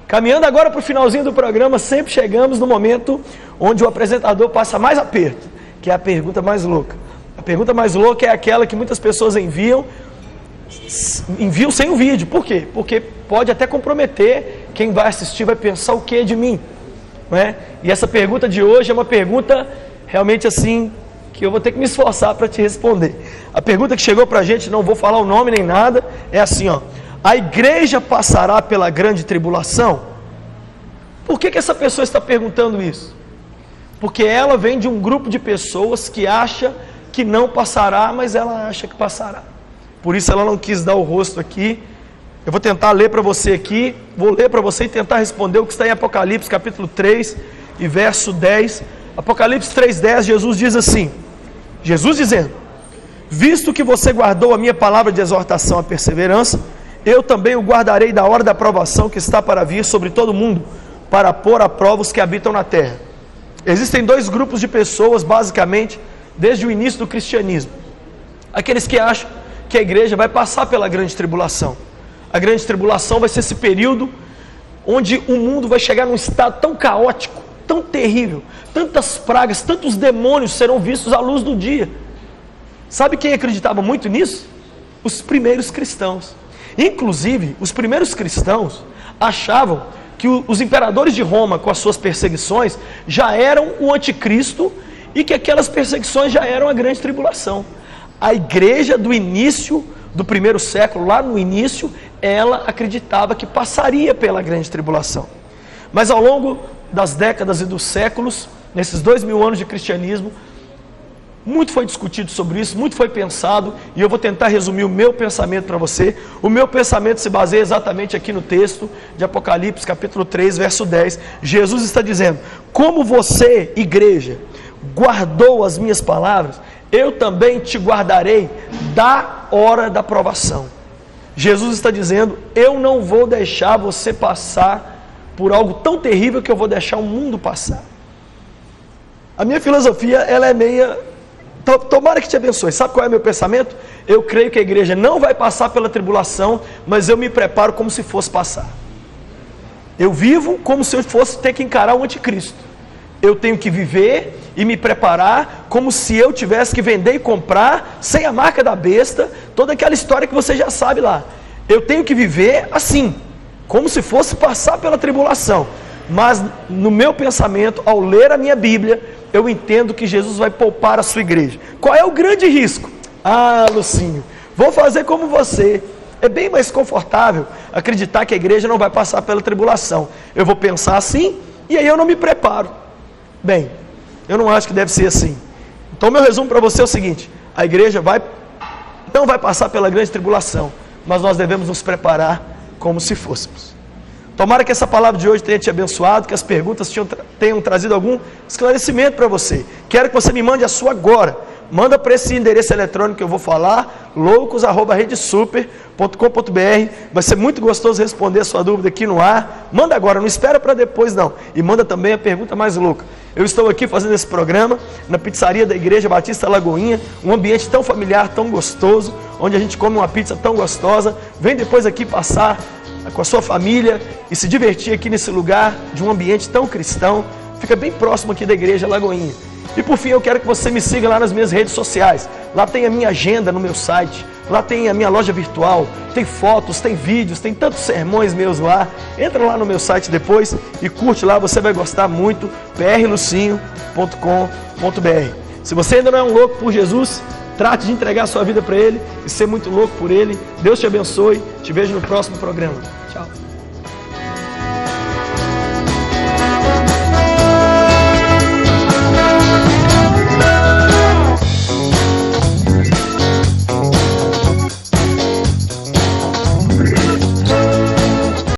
Caminhando agora para o finalzinho do programa, sempre chegamos no momento onde o apresentador passa mais aperto, que é a pergunta mais louca. A pergunta mais louca é aquela que muitas pessoas enviam sem o vídeo. Por quê? Porque pode até comprometer, quem vai assistir vai pensar o que de mim, não é? E essa pergunta de hoje é uma pergunta realmente assim, que eu vou ter que me esforçar para te responder. A pergunta que chegou para a gente, não vou falar o nome nem nada, é assim, ó: a igreja passará pela grande tribulação? Por que essa pessoa está perguntando isso? Porque ela vem de um grupo de pessoas que acha que não passará, mas ela acha que passará. Por isso ela não quis dar o rosto aqui. Eu vou tentar ler para você aqui, vou ler para você e tentar responder o que está em Apocalipse capítulo 3 e verso 10. Apocalipse 3:10, Jesus diz assim, Jesus dizendo: visto que você guardou a minha palavra de exortação à perseverança, eu também o guardarei da hora da provação que está para vir sobre todo mundo, para pôr à prova os que habitam na terra. Existem dois grupos de pessoas, basicamente, desde o início do cristianismo. Aqueles que acham que a igreja vai passar pela grande tribulação. A grande tribulação vai ser esse período onde o mundo vai chegar num estado tão caótico, tão terrível, tantas pragas, tantos demônios serão vistos à luz do dia. Sabe quem acreditava muito nisso? Os primeiros cristãos. Inclusive, os primeiros cristãos achavam que os imperadores de Roma, com as suas perseguições, já eram o anticristo e que aquelas perseguições já eram a grande tribulação. A igreja do início do primeiro século, lá no início, ela acreditava que passaria pela grande tribulação. Mas ao longo das décadas e dos séculos, nesses 2000 anos de cristianismo, muito foi discutido sobre isso, muito foi pensado, e eu vou tentar resumir o meu pensamento para você. O meu pensamento se baseia exatamente aqui no texto de Apocalipse, capítulo 3, verso 10. Jesus está dizendo: como você, igreja, guardou as minhas palavras, eu também te guardarei da hora da provação. Jesus está dizendo: eu não vou deixar você passar por algo tão terrível que eu vou deixar o mundo passar. A minha filosofia, ela é meia... Tomara que te abençoe. Sabe qual é o meu pensamento? Eu creio que a igreja não vai passar pela tribulação, mas eu me preparo como se fosse passar. Eu vivo como se eu fosse ter que encarar o anticristo. Eu tenho que viver e me preparar como se eu tivesse que vender e comprar sem a marca da besta, toda aquela história que você já sabe lá. Eu tenho que viver assim, como se fosse passar pela tribulação. Mas no meu pensamento, ao ler a minha Bíblia, eu entendo que Jesus vai poupar a sua igreja. Qual é o grande risco? Ah, Lucinho, vou fazer como você. É bem mais confortável acreditar que a igreja não vai passar pela tribulação. Eu vou pensar assim e aí eu não me preparo. Bem, eu não acho que deve ser assim. Então meu resumo para você é o seguinte: a igreja não vai passar pela grande tribulação, mas nós devemos nos preparar como se fôssemos. Tomara que essa palavra de hoje tenha te abençoado, que as perguntas tenham trazido algum esclarecimento para você. Quero que você me mande a sua agora. Manda para esse endereço eletrônico que eu vou falar, loucos@redesuper.com.br. Vai ser muito gostoso responder a sua dúvida aqui no ar. Manda agora, não espera para depois não. E manda também a pergunta mais louca. Eu estou aqui fazendo esse programa na pizzaria da Igreja Batista Lagoinha, um ambiente tão familiar, tão gostoso, onde a gente come uma pizza tão gostosa. Vem depois aqui passar com a sua família e se divertir aqui nesse lugar de um ambiente tão cristão. Fica bem próximo aqui da Igreja Lagoinha. E por fim, eu quero que você me siga lá nas minhas redes sociais. Lá tem a minha agenda no meu site, lá tem a minha loja virtual, tem fotos, tem vídeos, tem tantos sermões meus lá. Entra lá no meu site depois e curte lá, você vai gostar muito, prlucinho.com.br. Se você ainda não é um louco por Jesus, trate de entregar a sua vida para Ele e ser muito louco por Ele. Deus te abençoe, te vejo no próximo programa. Tchau.